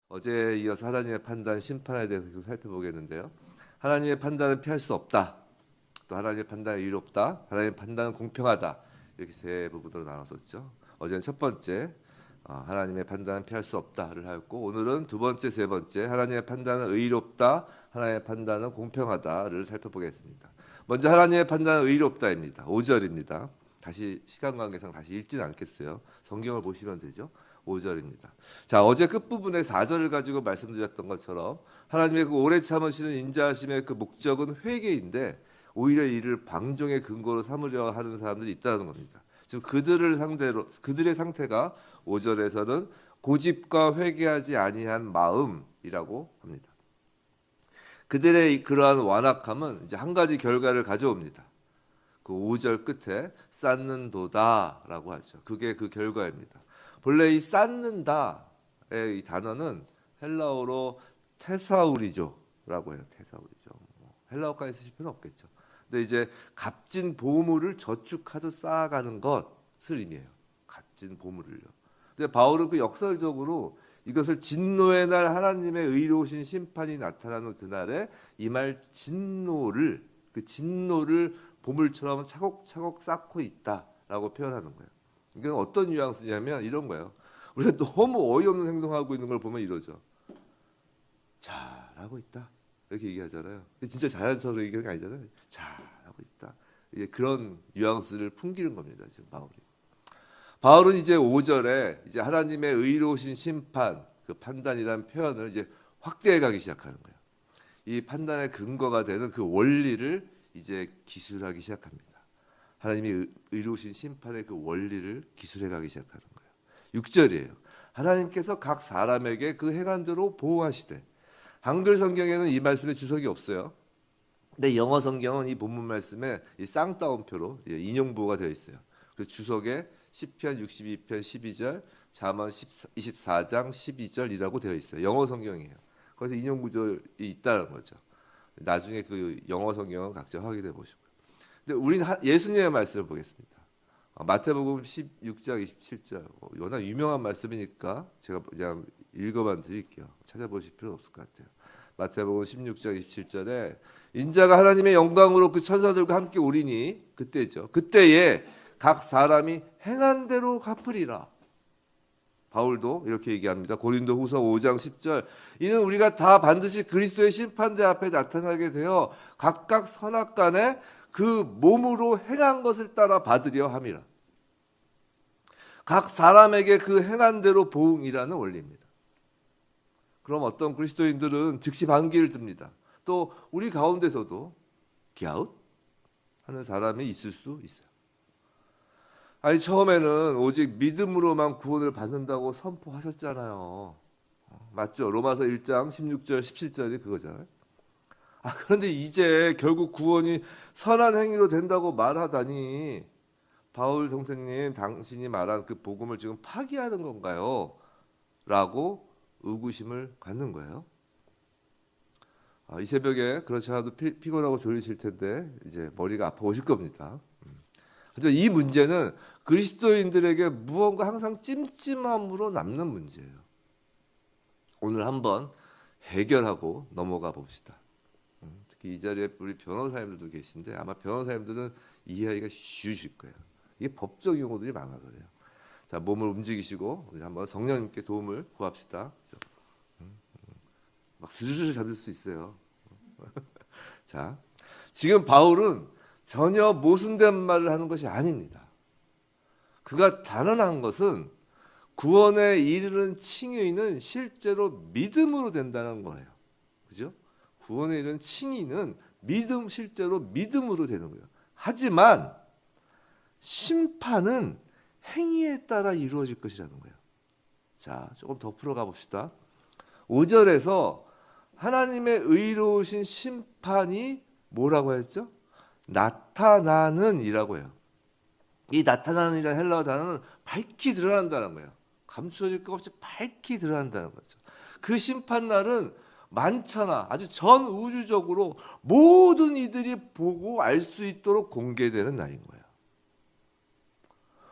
어제에 이어서 하나님의 판단, 심판에 대해서 계속 살펴보겠는데요. 하나님의 판단은 피할 수 없다. 또 하나님의 판단은 의롭다. 하나님의 판단은 공평하다. 이렇게 세 부분으로 나눴었죠. 어제는 첫 번째, 하나님의 판단은 피할 수 없다를 하였고, 오늘은 두 번째, 세 번째, 하나님의 판단은 의롭다. 하나님의 판단은 공평하다를 살펴보겠습니다. 먼저 하나님의 판단은 의롭다입니다. 5절입니다. 다시 시간 관계상 다시 읽지는 않겠어요. 성경을 보시면 되죠. 5절입니다. 자, 어제 끝부분에 4절을 가지고 말씀드렸던 것처럼 하나님의 그 오래 참으시는 인자하심의 그 목적은 회개인데 오히려 이를 방종의 근거로 삼으려 하는 사람들이 있다는 겁니다. 지금 그들의 상태가 5절에서는 고집과 회개하지 아니한 마음이라고 합니다. 그들의 그러한 완악함은 이제 한 가지 결과를 가져옵니다. 그 5절 끝에 쌓는도다라고 하죠. 그게 그 결과입니다. 본래 이 쌓는다의 이 단어는 헬라어로 테사우리조라고 해요. 테사우리조. 헬라어까지 쓰실 필요는 없겠죠. 근데 이제 값진 보물을 저축하듯 쌓아가는 것을 의미해요. 값진 보물을요. 근데 바울은 그 역설적으로 이것을 진노의 날 하나님의 의로우신 심판이 나타나는 그날에 이 말 진노를 보물처럼 차곡차곡 쌓고 있다라고 표현하는 거예요. 이건 어떤 뉘앙스냐면 이런 거예요. 우리가 너무 어이없는 행동하고 있는 걸 보면 이러죠. 잘하고 있다. 이렇게 얘기하잖아요. 진짜 자연스러운 얘기하는 게 아니잖아요. 잘하고 있다. 이제 그런 뉘앙스를 풍기는 겁니다. 지금 바울은 이제 5절에 이제 하나님의 의로우신 심판, 그 판단이라는 표현을 이제 확대해 가기 시작하는 거예요. 이 판단의 근거가 되는 그 원리를 이제 기술하기 시작합니다. 하나님이 의로우신 심판의 그 원리를 기술해 가기 시작하는 거예요. 6절이에요. 하나님께서 각 사람에게 그 행한대로 보호하시되. 한글 성경에는 이 말씀의 주석이 없어요. 근데 영어 성경은 이 본문 말씀에 이 쌍따옴표로 인용부호가 되어 있어요. 그 주석에 시편 62편 12절, 잠언 24장 12절이라고 되어 있어요. 영어 성경이에요. 거기서 인용 구절이 있다는 거죠. 나중에 그 영어 성경은 각자 확인해 보시고요. 근데 우리는 예수님의 말씀을 보겠습니다. 마태복음 16장 27절. 워낙 유명한 말씀이니까 제가 그냥 읽어만 드릴게요. 찾아보실 필요 없을 것 같아요. 마태복음 16장 27절에 인자가 하나님의 영광으로 그 천사들과 함께 오리니 그때죠. 그때에 각 사람이 행한 대로 갚으리라. 바울도 이렇게 얘기합니다. 고린도후서 5장 10절. 이는 우리가 다 반드시 그리스도의 심판대 앞에 나타나게 되어 각각 선악간에 그 몸으로 행한 것을 따라 받으려 함이라. 각 사람에게 그 행한 대로 보응이라는 원리입니다. 그럼 어떤 그리스도인들은 즉시 반기를 듭니다. 또 우리 가운데서도 갸웃 하는 사람이 있을 수 있어요. 아니 처음에는 오직 믿음으로만 구원을 받는다고 선포하셨잖아요. 맞죠? 로마서 1장 16절 17절이 그거잖아요. 그런데 이제 결국 구원이 선한 행위로 된다고 말하다니 바울 선생님 당신이 말한 그 복음을 지금 파기하는 건가요? 라고 의구심을 갖는 거예요. 이 새벽에 그렇지 않아도 피곤하고 졸리실 텐데 이제 머리가 아파오실 겁니다. 하지만 이 문제는 그리스도인들에게 무언가 항상 찜찜함으로 남는 문제예요. 오늘 한번 해결하고 넘어가 봅시다. 특히 이 자리에 우리 변호사님들도 계신데 아마 변호사님들은 이해하기가 쉬우실 거예요. 이게 법적 용어들이 많아 그래요. 자, 몸을 움직이시고 우리 한번 성령님께 도움을 구합시다. 막 스르르 잠들 수 있어요. 자, 지금 바울은 전혀 모순된 말을 하는 것이 아닙니다. 그가 단언한 것은 구원에 이르는 칭의는 실제로 믿음으로 된다는 거예요. 그죠? 구원에 이르는 칭의는 실제로 믿음으로 되는 거예요. 하지만 심판은 행위에 따라 이루어질 것이라는 거예요. 자, 조금 더 풀어가 봅시다. 5절에서 하나님의 의로우신 심판이 뭐라고 했죠? 나타나는 이라고 해요. 이 나타나는 이라는 헬라어 단어는 밝히 드러난다는 거예요. 감추어질 것 없이 밝히 드러난다는 거죠. 그 심판날은 만천하 아주 전 우주적으로 모든 이들이 보고 알 수 있도록 공개되는 날인 거예요.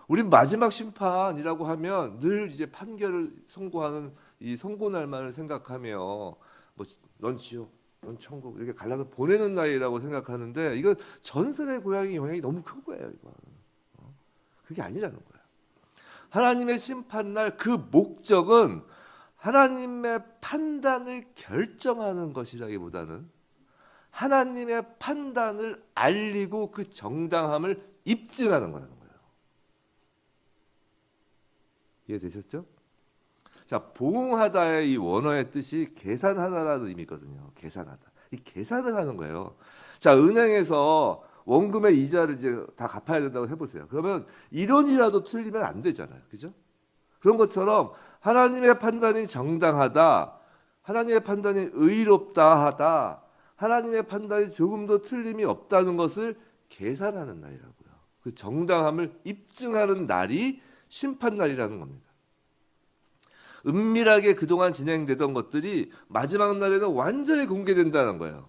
우리 마지막 심판이라고 하면 늘 이제 판결을 선고하는 이 선고 날만을 생각하며 뭐 넌 지옥, 넌 천국 이렇게 갈라서 보내는 나이라고 생각하는데 이건 전설의 고향의 영향이 너무 큰 거예요. 이거 그게 아니라는 거예요. 하나님의 심판날 그 목적은 하나님의 판단을 결정하는 것이라기보다는 하나님의 판단을 알리고 그 정당함을 입증하는 거라는 거예요. 이해되셨죠? 자, 보응하다의 이 원어의 뜻이 계산하다라는 의미거든요. 계산하다. 이 계산을 하는 거예요. 자, 은행에서 원금의 이자를 이제 다 갚아야 된다고 해보세요. 그러면 1원이라도 틀리면 안 되잖아요. 그죠? 그런 것처럼 하나님의 판단이 정당하다, 하나님의 판단이 의롭다 하다, 하나님의 판단이 조금도 틀림이 없다는 것을 계산하는 날이라고요. 그 정당함을 입증하는 날이 심판날이라는 겁니다. 은밀하게 그동안 진행되던 것들이 마지막 날에는 완전히 공개된다는 거예요.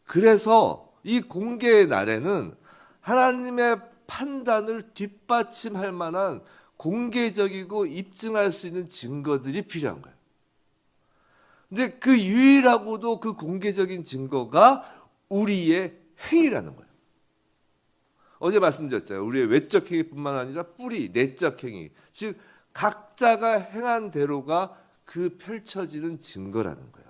그래서 이 공개의 날에는 하나님의 판단을 뒷받침할 만한 공개적이고 입증할 수 있는 증거들이 필요한 거예요. 근데 그 유일하고도 그 공개적인 증거가 우리의 행위라는 거예요. 어제 말씀드렸잖아요. 우리의 외적 행위뿐만 아니라 뿌리, 내적 행위. 즉 각자가 행한 대로가 그 펼쳐지는 증거라는 거예요.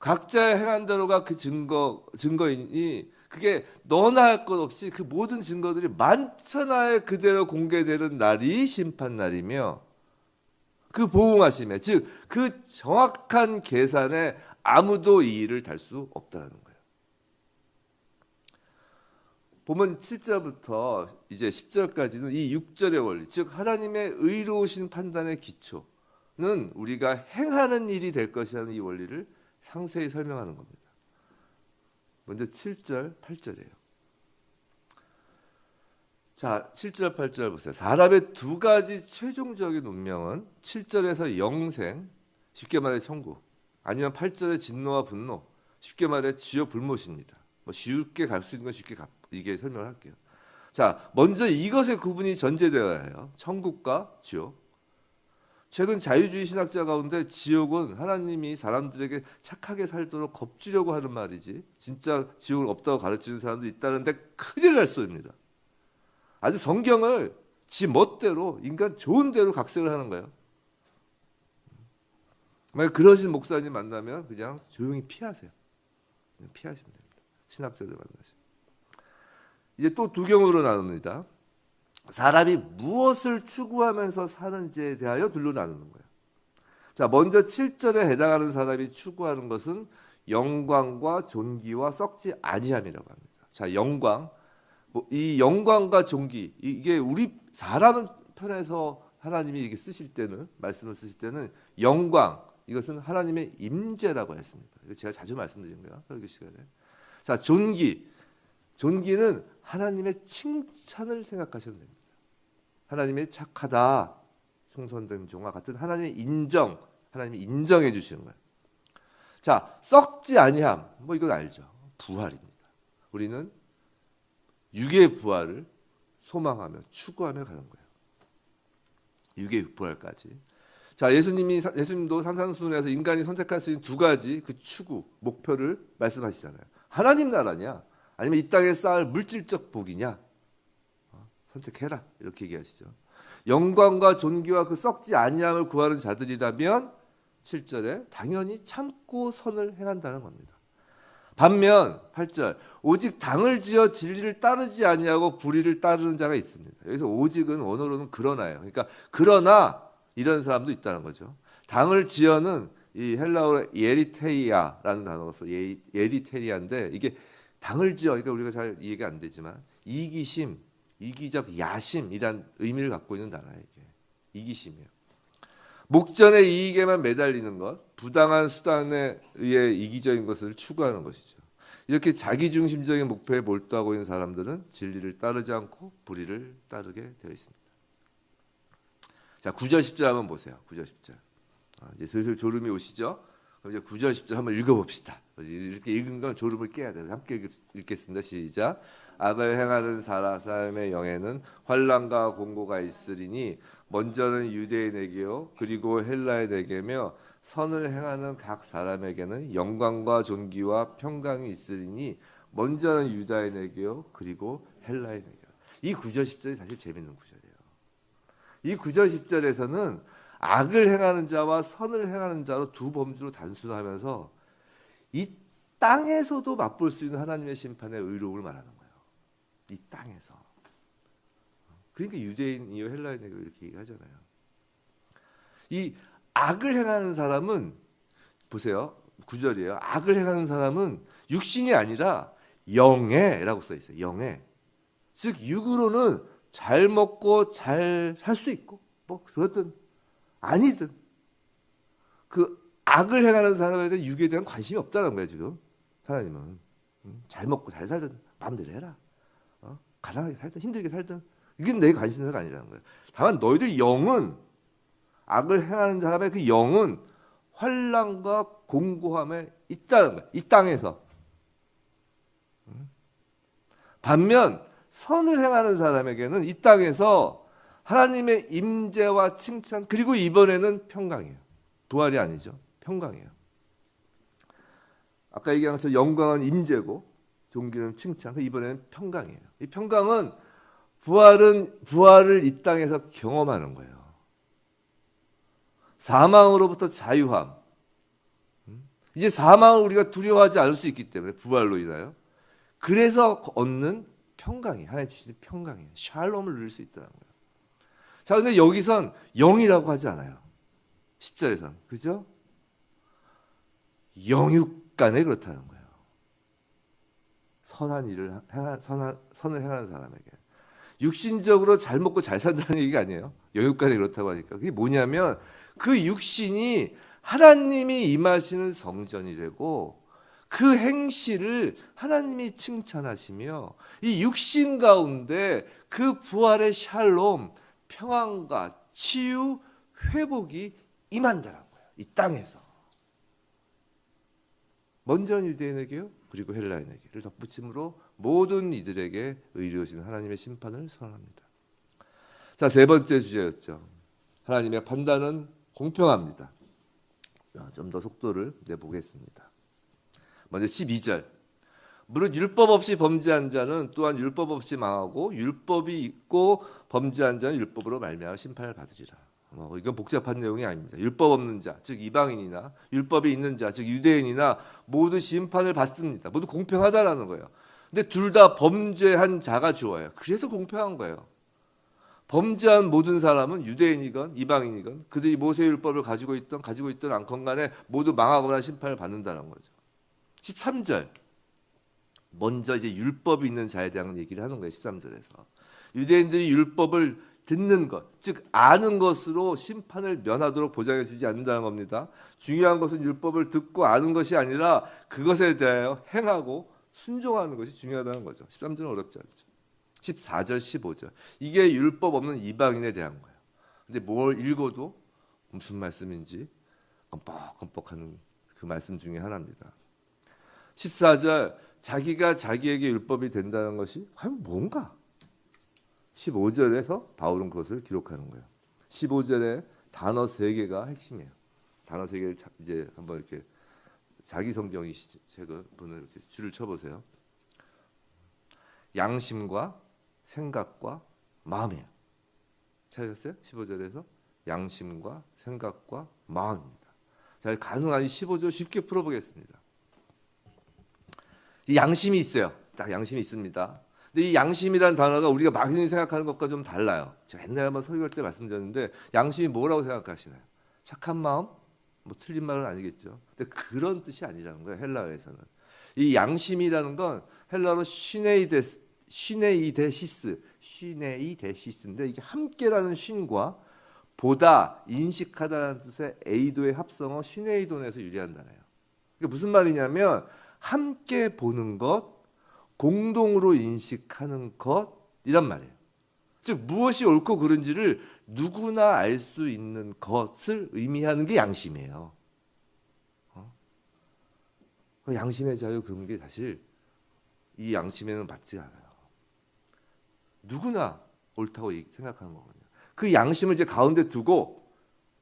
각자의 행한 대로가 그 증거이니 그게 너나 할 것 없이 그 모든 증거들이 만천하에 그대로 공개되는 날이 심판날이며 그 보응하심에 즉 그 정확한 계산에 아무도 이의를 달 수 없다는 거예요. 보면 7절부터 이제 10절까지는 이 6절의 원리, 즉 하나님의 의로우신 판단의 기초는 우리가 행하는 일이 될 것이라는 이 원리를 상세히 설명하는 겁니다. 먼저 7절, 8절이에요. 자, 7절, 8절 보세요. 사람의 두 가지 최종적인 운명은 7절에서 영생, 쉽게 말해 천국, 아니면 8절의 진노와 분노, 쉽게 말해 지옥 불못입니다. 뭐 쉽게 갈 수 있는 건 쉽게 이게 설명을 할게요. 자, 먼저 이것의 구분이 전제되어야 해요. 천국과 지옥. 최근 자유주의 신학자 가운데 지옥은 하나님이 사람들에게 착하게 살도록 겁주려고 하는 말이지 진짜 지옥은 없다고 가르치는 사람도 있다는데 큰일 날 소리입니다. 아주 성경을 지 멋대로 인간 좋은 대로 각색을 하는 거예요. 만약 그러신 목사님 만나면 그냥 조용히 피하세요. 그냥 피하시면 됩니다. 신학자들 만나시면. 이제 또 두 경우로 나눕니다. 사람이 무엇을 추구하면서 사는지에 대하여 둘로 나누는 거예요. 자, 먼저 7절에 해당하는 사람이 추구하는 것은 영광과 존귀와 썩지 아니함이라고 합니다. 자, 영광. 이 영광과 존귀, 이게 우리 사람 편에서 하나님이 이게 쓰실 때는, 말씀을 쓰실 때는 영광, 이것은 하나님의 임재라고 했습니다. 이거 제가 자주 말씀드린 거예요. 설교 시간에. 자, 존귀는 하나님의 칭찬을 생각하시면 됩니다. 하나님의 착하다, 충성된 종과 같은 하나님의 인정, 하나님이 인정해 주시는 거예요. 자, 썩지 아니함, 뭐 이건 알죠. 부활입니다. 우리는 육의 부활을 소망하며 추구하며 가는 거예요. 육의 부활까지. 자, 예수님도 산상수훈에서 인간이 선택할 수 있는 두 가지 그 추구, 목표를 말씀하시잖아요. 하나님 나라냐, 아니면 이 땅에 쌓을 물질적 복이냐, 선택해라 이렇게 얘기하시죠. 영광과 존귀와 그 썩지 아니함을 구하는 자들이라면 7절에 당연히 참고 선을 행한다는 겁니다. 반면 8절 오직 당을 지어 진리를 따르지 아니하고 불의를 따르는 자가 있습니다. 여기서 오직은 원어로는 그러나예요. 그러니까 그러나 이런 사람도 있다는 거죠. 당을 지어는 이 헬라어로 예리테이아라는 단어로서 예리테리아인데 이게 당을 지어, 그러니까 우리가 잘 이해가 안 되지만 이기심, 이기적 야심이란 의미를 갖고 있는 단어예요. 이게 이기심이에요. 목전의 이익에만 매달리는 것, 부당한 수단에 의해 이기적인 것을 추구하는 것이죠. 이렇게 자기중심적인 목표에 몰두하고 있는 사람들은 진리를 따르지 않고 불의를 따르게 되어 있습니다. 자, 9절 10절 한번 보세요. 9절 10절. 이제 슬슬 졸음이 오시죠? 그럼 이제 9절 10절 한번 읽어봅시다. 이렇게 읽은 건 졸음을 깨야 돼요. 함께 읽겠습니다. 시작. 악을 행하는 사람의 영에는 환난과 공고가 있으리니 먼저는 유대인에게요 그리고 헬라인에게며 선을 행하는 각 사람에게는 영광과 존귀와 평강이 있으리니 먼저는 유다인에게요 그리고 헬라인에게요. 이 9절 10절이 사실 재밌는 구절이에요. 이 9절 10절에서는 악을 행하는 자와 선을 행하는 자로 두 범주로 단순하면서 이 땅에서도 맛볼 수 있는 하나님의 심판의 의로움을 말하는 거예요. 이 땅에서. 그러니까 유대인이요 헬라인이요 이렇게 얘기하잖아요. 이 악을 행하는 사람은 보세요. 9절이에요. 악을 행하는 사람은 육신이 아니라 영에라고 써 있어요. 영에. 즉 육으로는 잘 먹고 잘 살 수 있고 뭐 그렇든 아니든 그 악을 행하는 사람에 대한 육에 대한 관심이 없다는 거예요. 지금 하나님은 잘 먹고 잘 살든 마음대로 해라. 가난하게 살든 힘들게 살든 이게 내 관심사가 아니라는 거예요. 다만 너희들 영은 악을 행하는 사람의 그 영은 환난과 공고함에 있다는 거예요. 이 땅에서. 반면 선을 행하는 사람에게는 이 땅에서 하나님의 임재와 칭찬 그리고 이번에는 평강이에요. 부활이 아니죠. 평강이에요. 아까 얘기한 것처럼 영광은 임재고 존귀는 칭찬. 이번에는 평강이에요. 이 평강은 부활을 이 땅에서 경험하는 거예요. 사망으로부터 자유함. 이제 사망을 우리가 두려워하지 않을 수 있기 때문에 부활로 인하여 그래서 얻는 평강이 하나님 주시는 평강이에요. 샬롬을 누릴 수 있다는 거예요. 자, 근데 여기선 영이라고 하지 않아요. 10절에선. 그죠? 영육간에 그렇다는 거예요. 선을 행하는 사람에게. 육신적으로 잘 먹고 잘 산다는 얘기가 아니에요. 영육간에 그렇다고 하니까. 그게 뭐냐면 그 육신이 하나님이 임하시는 성전이 되고 그 행실을 하나님이 칭찬하시며 이 육신 가운데 그 부활의 샬롬, 평안과 치유, 회복이 임한다는 거예요. 이 땅에서. 먼저 유대인에게요. 그리고 헬라인에게를 덧붙임으로 모든 이들에게 의로우신 하나님의 심판을 선언합니다. 자, 세 번째 주제였죠. 하나님의 판단은 공평합니다. 좀 더 속도를 내보겠습니다. 먼저 12절. 무릇 율법 없이 범죄한 자는 또한 율법 없이 망하고 율법이 있고 범죄한 자는 율법으로 말미암아 심판을 받으리라. 이건 복잡한 내용이 아닙니다. 율법 없는 자, 즉 이방인이나 율법이 있는 자, 즉 유대인이나 모두 심판을 받습니다. 모두 공평하다라는 거예요. 근데 둘 다 범죄한 자가 주어요. 그래서 공평한 거예요. 범죄한 모든 사람은 유대인이건 이방인이건 그들이 모세의 율법을 가지고 있던 않건 간에 모두 망하거나 심판을 받는다는 거죠. 13절. 먼저 이제 율법이 있는 자에 대한 얘기를 하는 거예요. 13절에서. 유대인들이 율법을 듣는 것, 즉 아는 것으로 심판을 면하도록 보장해 주지 않는다는 겁니다. 중요한 것은 율법을 듣고 아는 것이 아니라 그것에 대하여 행하고 순종하는 것이 중요하다는 거죠. 13절은 어렵지 않죠. 14절, 15절. 이게 율법 없는 이방인에 대한 거예요. 근데 뭘 읽어도 무슨 말씀인지 껌뻑껌뻑하는 그 말씀 중에 하나입니다. 14절, 자기가 자기에게 율법이 된다는 것이 과연 뭔가? 15절에서 바울은 그것을 기록하는 거예요. 15절에 단어 3개가 핵심이에요. 단어 3개를 이제 한번 이렇게 자기 성경이시죠. 제가 분을 이렇게 줄을 쳐보세요. 양심과 생각과 마음이에요. 찾으셨어요? 15절에서 양심과 생각과 마음입니다. 자, 가능한 15절 쉽게 풀어보겠습니다. 이 양심이 있어요. 딱 양심이 있습니다. 근데 이 양심이라는 단어가 우리가 많이 생각하는 것과 좀 달라요. 제가 옛날에 한번 설교할 때 말씀드렸는데 양심이 뭐라고 생각하시나요? 착한 마음? 뭐 틀린 말은 아니겠죠. 근데 그런 뜻이 아니라는 거예요. 헬라어에서는. 이 양심이라는 건 헬라어로 시네이데시스인데 이게 함께라는 쉰과 보다, 인식하다라는 뜻의 에이도의 합성어 시네이돈에서 유래한 단어예요. 이게 무슨 말이냐면 함께 보는 것, 공동으로 인식하는 것이란 말이에요. 즉 무엇이 옳고 그른지를 누구나 알 수 있는 것을 의미하는 게 양심이에요. 양심의 자유 그런 게 사실 이 양심에는 맞지 않아요. 누구나 옳다고 생각하는 거거든요. 그 양심을 이제 가운데 두고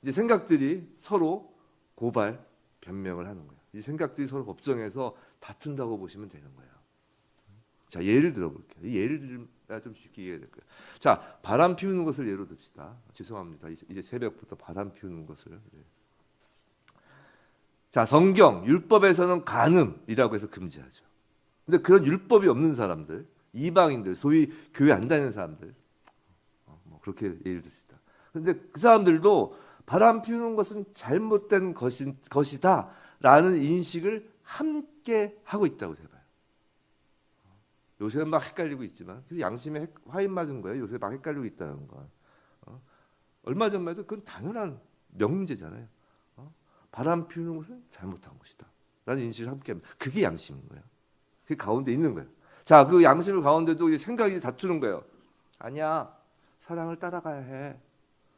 이제 생각들이 서로 고발, 변명을 하는 거예요. 이 생각들이 서로 법정에서 다툰다고 보시면 되는 거예요. 자, 예를 들어볼게요. 이 예를 들면 좀 쉽게 이해해야 될 거예요. 자, 바람 피우는 것을 예로 듭시다. 죄송합니다. 이제 새벽부터 바람 피우는 것을. 자, 성경, 율법에서는 간음이라고 해서 금지하죠. 근데 그런 율법이 없는 사람들, 이방인들, 소위 교회 안 다니는 사람들, 뭐 그렇게 예를 듭시다. 근데 그 사람들도 바람 피우는 것은 잘못된 것이다라는 인식을 함께 하고 있다고 제가 봐요. 요새는 막 헷갈리고 있지만 그래서 양심에 화인 맞은 거예요. 요새 막 헷갈리고 있다는 건. 얼마 전만 해도 그건 당연한 명문제잖아요. 바람 피우는 것은 잘못한 것이다 라는 인식을 함께 합니다. 그게 양심인 거예요. 그게 가운데 있는 거예요. 자, 그 양심을 가운데도 이제 생각이 다투는 거예요. 아니야, 사랑을 따라가야 해.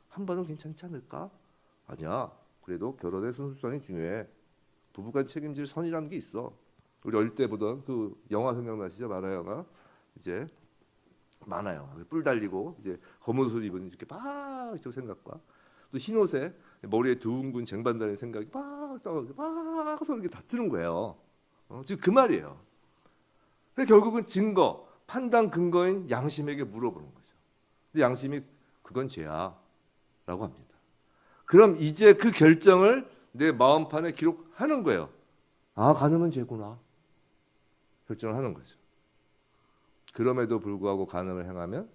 한 번은 괜찮지 않을까? 아니야, 그래도 결혼의 순수성이 중요해. 부부간 책임질 선이라는 게 있어. 우리 어릴 때 보던 그 영화 생각나시죠? 만화 영화. 이제 만화 영화. 뿔 달리고 이제 검은 옷을 입은 이렇게 막 저 생각과 또 흰 옷에 머리에 둥근 쟁반 달린 생각이 막 서로 이렇게 다투는 거예요. 지금 그 말이에요. 결국은 증거, 판단 근거인 양심에게 물어보는 거죠. 근데 양심이 그건 죄야라고 합니다. 그럼 이제 그 결정을 내 마음판에 기록하는 거예요. 아, 간음은 죄구나. 결정을 하는 거죠. 그럼에도 불구하고 간음을 행하면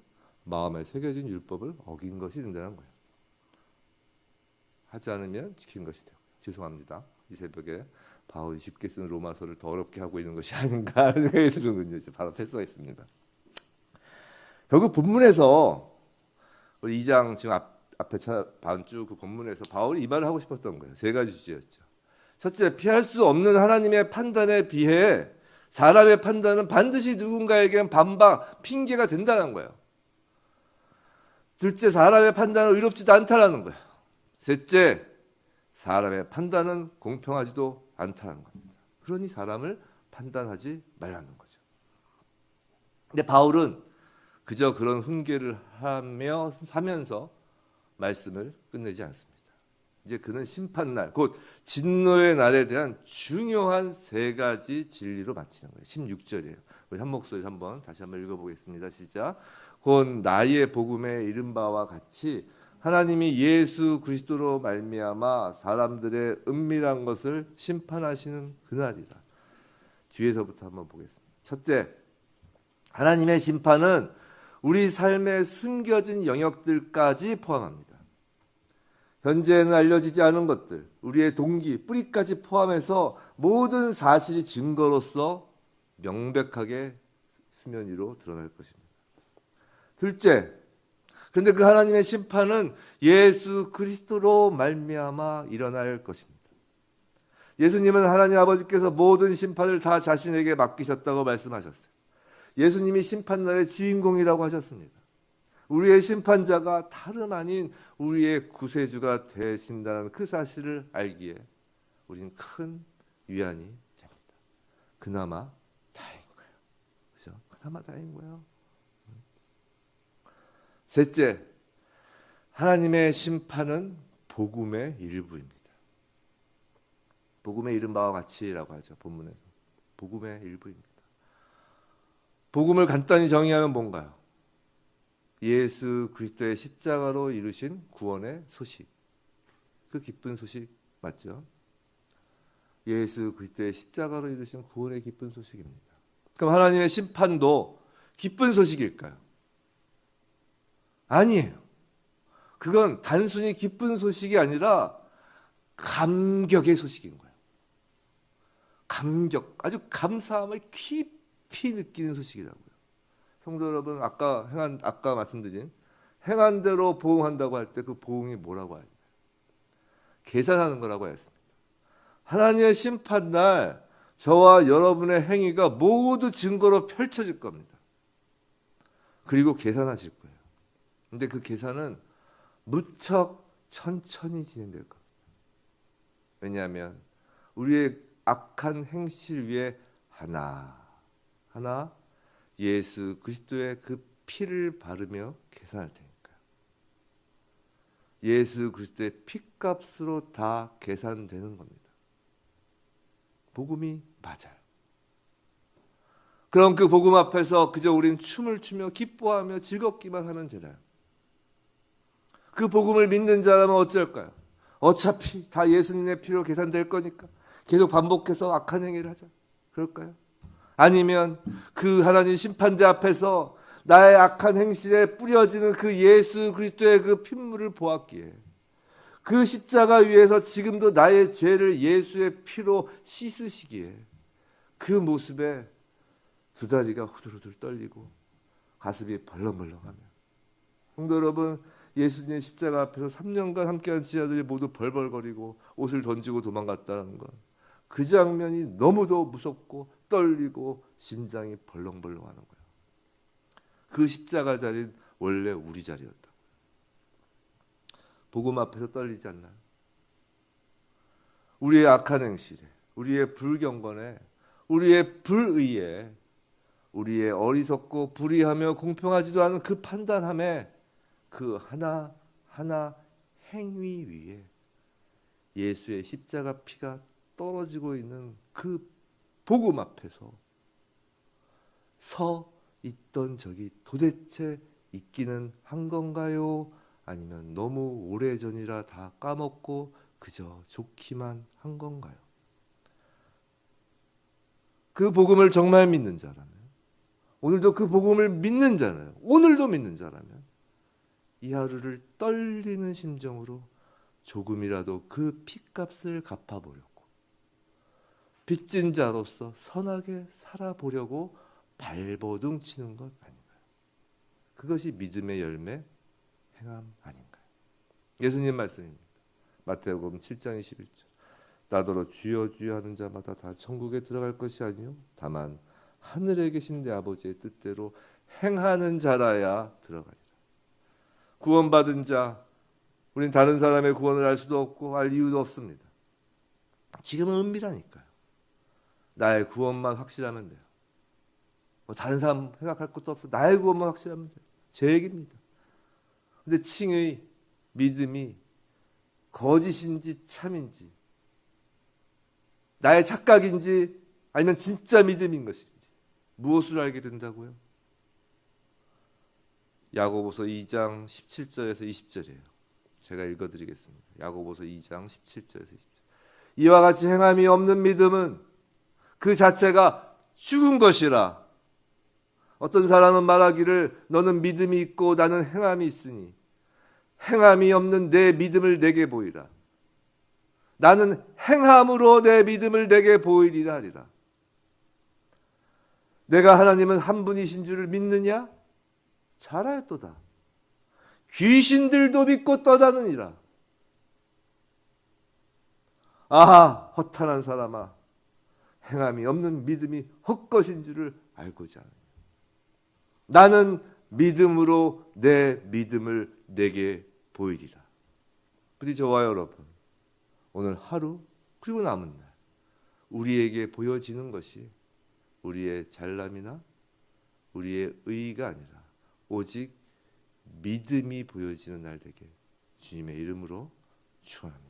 마음에 새겨진 율법을 어긴 것이 된다는 거예요. 하지 않으면 지킨 것이 되고. 죄송합니다. 이 새벽에 바울이 쉽게 쓰는 로마서를 더럽게 하고 있는 것이 아닌가 하는 생각이 드는군요. 이제 바로 패스하겠습니다. 결국 본문에서 우리 2장 지금 앞에 반주 그 본문에서 바울이 이 말을 하고 싶었던 거예요. 세 가지 주제였죠. 첫째, 피할 수 없는 하나님의 판단에 비해 사람의 판단은 반드시 누군가에겐 반박, 핑계가 된다는 거예요. 둘째, 사람의 판단은 의롭지도 않다라는 거예요. 셋째, 사람의 판단은 공평하지도 않다는 겁니다. 그러니 사람을 판단하지 말라는 거죠. 근데 바울은 그저 그런 훈계를 하면서 말씀을 끝내지 않습니다. 이제 그는 심판날, 곧 진노의 날에 대한 중요한 세 가지 진리로 마치는 거예요. 16절이에요. 우리 한 목소리 다시 한번 읽어보겠습니다. 시작. 곧 나의 복음에 이른 바와 같이 하나님이 예수 그리스도로 말미암아 사람들의 은밀한 것을 심판하시는 그날이라. 뒤에서부터 한번 보겠습니다. 첫째, 하나님의 심판은 우리 삶의 숨겨진 영역들까지 포함합니다. 현재는 알려지지 않은 것들, 우리의 동기, 뿌리까지 포함해서 모든 사실이 증거로서 명백하게 수면 위로 드러날 것입니다. 둘째, 그런데 그 하나님의 심판은 예수 그리스도로 말미암아 일어날 것입니다. 예수님은 하나님 아버지께서 모든 심판을 다 자신에게 맡기셨다고 말씀하셨어요. 예수님이 심판날의 주인공이라고 하셨습니다. 우리의 심판자가 다름 아닌 우리의 구세주가 되신다는 그 사실을 알기에 우리는 큰 위안이 됩니다. 그나마 다행인 거예요. 그죠? 그나마 다행인 거예요. 셋째, 하나님의 심판은 복음의 일부입니다. 복음의 이른 바와 같이라고 하죠. 본문에서. 복음의 일부입니다. 복음을 간단히 정의하면 뭔가요? 예수 그리스도의 십자가로 이루신 구원의 소식. 그 기쁜 소식 맞죠? 예수 그리스도의 십자가로 이루신 구원의 기쁜 소식입니다. 그럼 하나님의 심판도 기쁜 소식일까요? 아니에요. 그건 단순히 기쁜 소식이 아니라 감격의 소식인 거예요. 감격, 아주 감사함을 깊이 느끼는 소식이라고요. 성도 여러분, 아까 말씀드린 행한 대로 보응한다고 할 때 그 보응이 뭐라고 할까요? 계산하는 거라고 했습니다. 하나님의 심판날 저와 여러분의 행위가 모두 증거로 펼쳐질 겁니다. 그리고 계산하실 거예요. 근데 그 계산은 무척 천천히 진행될 겁니다. 왜냐하면 우리의 악한 행실 위에 하나 예수 그리스도의 그 피를 바르며 계산할 테니까요. 예수 그리스도의 피값으로 다 계산되는 겁니다. 복음이 맞아요. 그럼 그 복음 앞에서 그저 우린 춤을 추며 기뻐하며 즐겁기만 하면 되나요? 그 복음을 믿는 자라면 어쩔까요? 어차피 다 예수님의 피로 계산될 거니까 계속 반복해서 악한 행위를 하자. 그럴까요? 아니면 그 하나님 심판대 앞에서 나의 악한 행실에 뿌려지는 그 예수 그리스도의 그 핏물을 보았기에 그 십자가 위에서 지금도 나의 죄를 예수의 피로 씻으시기에 그 모습에 두 다리가 후들후들 떨리고 가슴이 벌렁벌렁하며 성도 여러분, 예수님의 십자가 앞에서 3년간 함께한 지자들이 모두 벌벌거리고 옷을 던지고 도망갔다는 것, 그 장면이 너무도 무섭고 떨리고 심장이 벌렁벌렁하는 거예요. 그 십자가 자리는 원래 우리 자리였다. 복음 앞에서 떨리지 않나요? 우리의 악한 행실에, 우리의 불경건에, 우리의 불의에, 우리의 어리석고 불의하며 공평하지도 않은 그 판단함에 그 하나하나 행위 위에 예수의 십자가 피가 떨어지고 있는 그 복음 앞에서 서 있던 적이 도대체 있기는 한 건가요? 아니면 너무 오래전이라 다 까먹고 그저 좋기만 한 건가요? 그 복음을 정말 믿는 자라면, 오늘도 그 복음을 믿는 자라면, 오늘도 믿는 자라면 이 하루를 떨리는 심정으로 조금이라도 그 핏값을 갚아보려고, 빚진 자로서 선하게 살아보려고 발버둥 치는 것 아닌가요? 그것이 믿음의 열매, 행함 아닌가요? 예수님 말씀입니다. 마태복음 7장 21절. 나더러 주여 주여 하는 자마다 다 천국에 들어갈 것이 아니요 다만 하늘에 계신 내 아버지의 뜻대로 행하는 자라야 들어가리라. 구원받은 자, 우린 다른 사람의 구원을 알 수도 없고 알 이유도 없습니다. 지금은 은밀하니까요. 나의 구원만 확실하면 돼요. 다른 사람 생각할 것도 없어. 나의 구원만 확실하면 돼요. 제 얘기입니다. 근데 칭의 믿음이 거짓인지 참인지, 나의 착각인지 아니면 진짜 믿음인 것인지 무엇을 알게 된다고요? 야고보서 2장 17절에서 20절이에요. 제가 읽어드리겠습니다. 야고보서 2장 17절에서 20절. 이와 같이 행함이 없는 믿음은 그 자체가 죽은 것이라. 어떤 사람은 말하기를 너는 믿음이 있고 나는 행함이 있으니 행함이 없는 내 믿음을 내게 보이라. 나는 행함으로 내 믿음을 내게 보이리라 하리라. 내가 하나님은 한 분이신 줄을 믿느냐? 잘 알도다. 귀신들도 믿고 떠다니니라. 아하, 허탄한 사람아, 행함이 없는 믿음이 헛것인 줄을 알고자 하느냐. 나는 믿음으로 내 믿음을 내게 보이리라. 부디 저와 여러분, 오늘 하루 그리고 남은 날 우리에게 보여지는 것이 우리의 잘남이나 우리의 의의가 아니라 오직 믿음이 보여지는 날 되게 주님의 이름으로 축원합니다.